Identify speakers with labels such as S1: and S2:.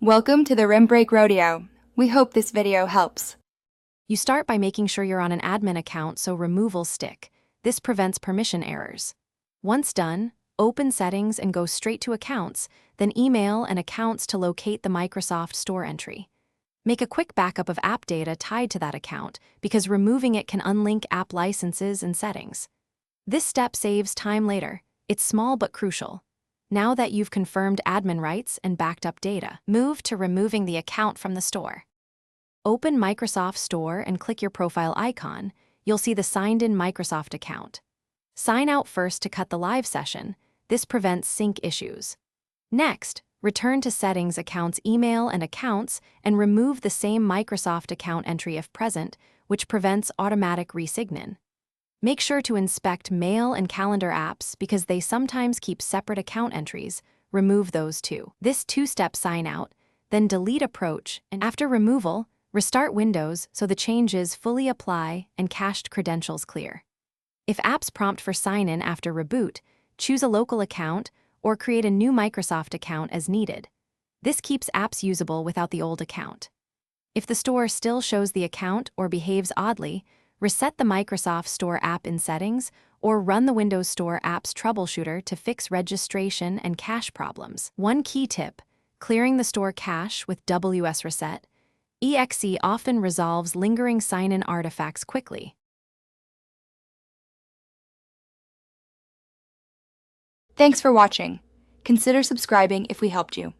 S1: Welcome to the Rim Break Rodeo. We hope this video helps.
S2: You start by making sure you're on an admin account so removals stick. This prevents permission errors. Once done, open Settings and go straight to Accounts, then email and Accounts to locate the Microsoft Store entry. Make a quick backup of app data tied to that account because removing it can unlink app licenses and settings. This step saves time later. It's small but crucial. Now that you've confirmed admin rights and backed up data, move to removing the account from the store. Open Microsoft Store and click your profile icon. You'll see the signed-in Microsoft account. Sign out first to cut the live session. This prevents sync issues. Next, return to Settings, Accounts, Email, and Accounts, and remove the same Microsoft account entry if present, which prevents automatic resign-in. Make sure to inspect Mail and Calendar apps because they sometimes keep separate account entries. Remove those too. This two-step sign-out, then delete Approach, and after removal, restart Windows so the changes fully apply and cached credentials clear. If apps prompt for sign-in after reboot, choose a local account or create a new Microsoft account as needed. This keeps apps usable without the old account. If the store still shows the account or behaves oddly, reset the Microsoft Store app in Settings or run the Windows Store app's troubleshooter to fix registration and cache problems. One key tip: clearing the store cache with WS Reset exe often resolves lingering sign-in artifacts quickly.
S1: Thanks for watching. Consider subscribing if we helped you.